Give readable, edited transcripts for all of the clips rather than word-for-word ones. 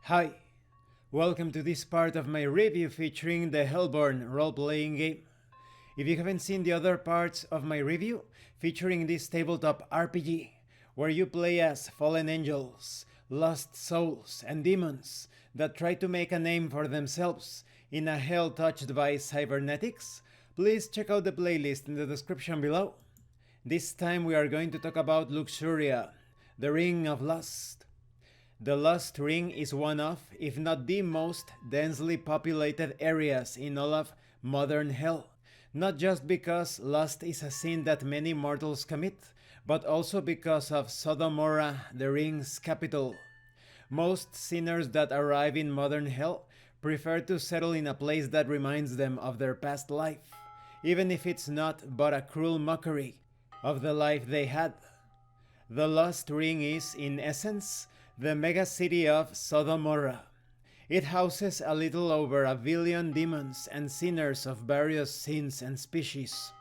Hi, welcome to this part of my review featuring the Hellborn role-playing game. If you haven't seen the other parts of my review featuring this tabletop RPG, where you play as fallen angels, lost souls, and demons that try to make a name for themselves in a hell touched by cybernetics, please check out the playlist in the description below. This time we are going to talk about Luxuria, the Ring of Lust. The Lust Ring is one of, if not the most, densely populated areas in all of modern hell. Not just because lust is a sin that many mortals commit, but also because of Sodomora, the ring's capital. Most sinners that arrive in modern hell prefer to settle in a place that reminds them of their past life, even if it's not but a cruel mockery of the life they had. The Lust Ring is, in essence, the megacity of Sodomora. It houses a little over 1 billion demons and sinners of various sins and species.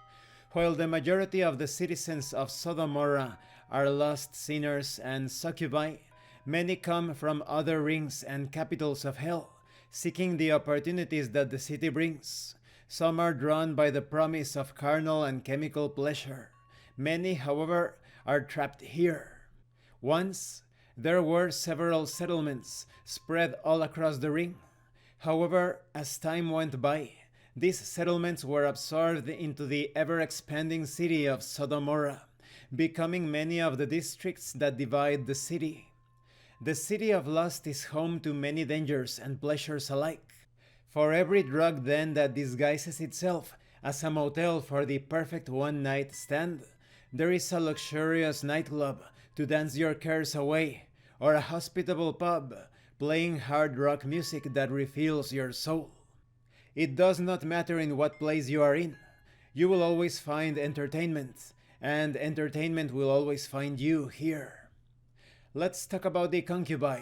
While the majority of the citizens of Sodomora are lost sinners and succubi, many come from other rings and capitals of hell, seeking the opportunities that the city brings. Some are drawn by the promise of carnal and chemical pleasure. Many, however, are trapped here. Once, there were several settlements spread all across the ring. However, as time went by, these settlements were absorbed into the ever-expanding city of Sodomora, becoming many of the districts that divide the city. The city of lust is home to many dangers and pleasures alike. For every drug den that disguises itself as a motel for the perfect one-night stand, there is a luxurious nightclub to dance your cares away, or a hospitable pub playing hard rock music that refills your soul. It does not matter in what place you are in, you will always find entertainment, and entertainment will always find you here. Let's talk about the concubi,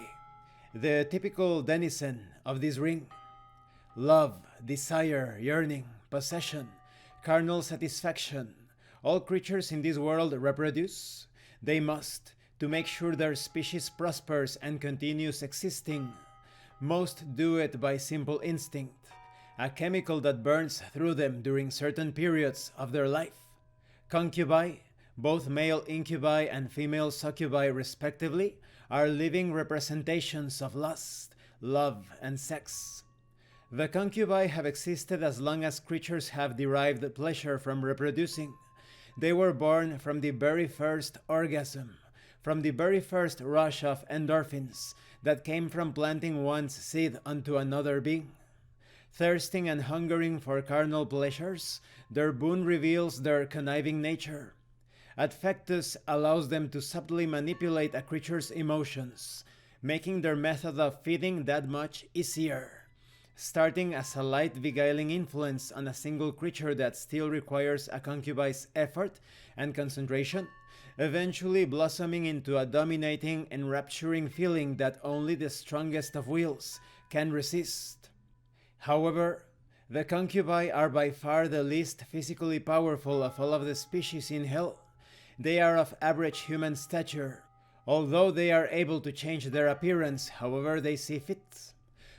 the typical denizen of this ring. Love, desire, yearning, possession, carnal satisfaction. All creatures in this world reproduce. They must, to make sure their species prospers and continues existing. Most do it by simple instinct, a chemical that burns through them during certain periods of their life. Concubi, both male incubi and female succubi respectively, are living representations of lust, love, and sex. The concubi have existed as long as creatures have derived pleasure from reproducing. They were born from the very first orgasm, from the very first rush of endorphins that came from planting one's seed onto another being. Thirsting and hungering for carnal pleasures, their boon reveals their conniving nature. Adfectus allows them to subtly manipulate a creature's emotions, making their method of feeding that much easier. Starting as a light beguiling influence on a single creature that still requires a concubi's effort and concentration, eventually blossoming into a dominating, enrapturing feeling that only the strongest of wills can resist. However, the concubi are by far the least physically powerful of all of the species in hell. They are of average human stature, although they are able to change their appearance however they see fit.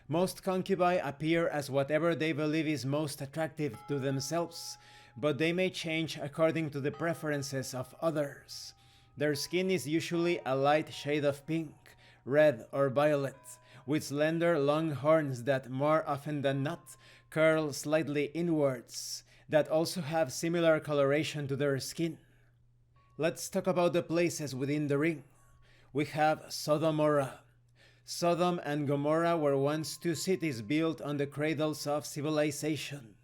Most concubi appear as whatever they believe is most attractive to themselves, but they may change according to the preferences of others. Their skin is usually a light shade of pink, red, or violet, with slender long horns that more often than not curl slightly inwards, that also have similar coloration to their skin. Let's talk about the places within the ring. We have Sodomora. Sodom and Gomorrah were once two cities built on the cradles of civilization.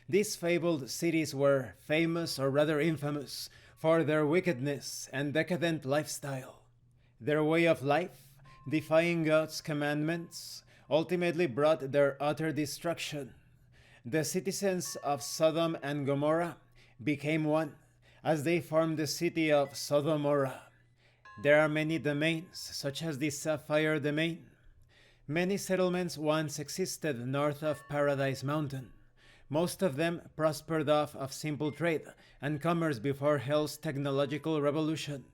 These fabled cities were famous, or rather infamous, for their wickedness and decadent lifestyle. Their way of life, defying God's commandments, ultimately brought their utter destruction. The citizens of Sodom and Gomorrah became one, as they formed the city of Sodomora. There are many domains, such as the Sapphire Domain. Many settlements once existed north of Paradise Mountain. Most of them prospered off of simple trade and commerce before Hell's technological revolution.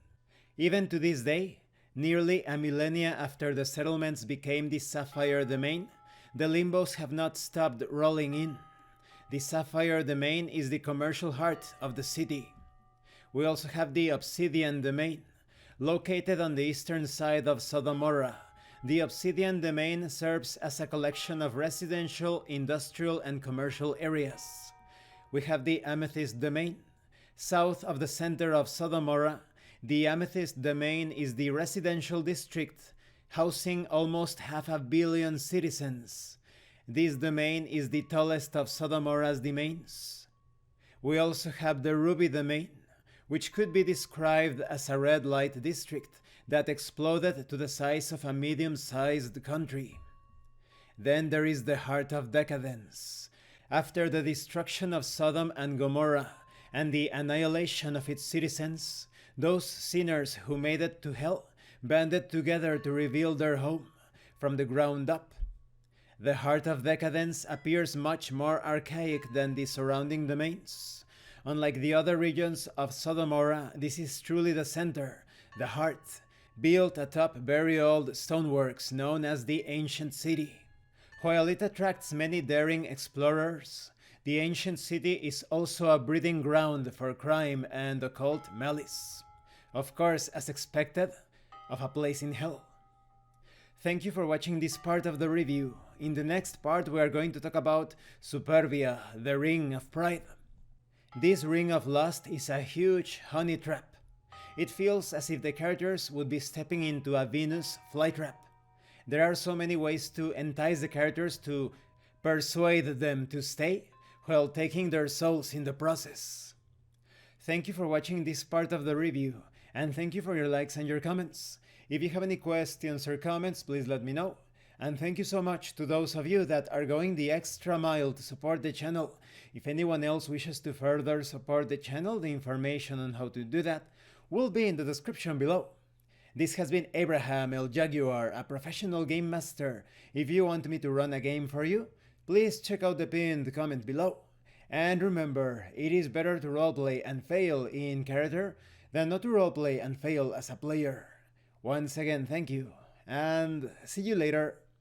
Even to this day, Nearly a millennia after the settlements became the Sapphire Domain, the Limbos have not stopped rolling in. The Sapphire Domain is the commercial heart of the city. We also have the Obsidian Domain. Located on the eastern side of Sodomora, the Obsidian Domain serves as a collection of residential, industrial, and commercial areas. We have the Amethyst Domain. South of the center of Sodomora, the Amethyst Domain is the residential district, housing almost 500 million citizens. This domain is the tallest of Sodomora's domains. We also have the Ruby Domain, which could be described as a red light district that exploded to the size of a medium-sized country. Then there is the Heart of Decadence. After the destruction of Sodom and Gomorrah and the annihilation of its citizens, those sinners who made it to hell banded together to rebuild their home from the ground up. The Heart of Decadence appears much more archaic than the surrounding domains. Unlike the other regions of Sodomora, this is truly the center, the heart, built atop very old stoneworks known as the Ancient City. While it attracts many daring explorers, the Ancient City is also a breeding ground for crime and occult malice. Of course, as expected, of a place in hell. Thank you for watching this part of the review. In the next part we are going to talk about Superbia, the Ring of Pride. This Ring of Lust is a huge honey trap. It feels as if the characters would be stepping into a Venus flytrap. There are so many ways to entice the characters to persuade them to stay, while taking their souls in the process. Thank you for watching this part of the review, and thank you for your likes and your comments. If you have any questions or comments, please let me know. And thank you so much to those of you that are going the extra mile to support the channel. If anyone else wishes to further support the channel, the information on how to do that will be in the description below. This has been Abraham El Jaguar, a professional game master. If you want me to run a game for you, please check out the pinned comment below. And remember, it is better to roleplay and fail in character than not to roleplay and fail as a player. Once again, thank you, and see you later.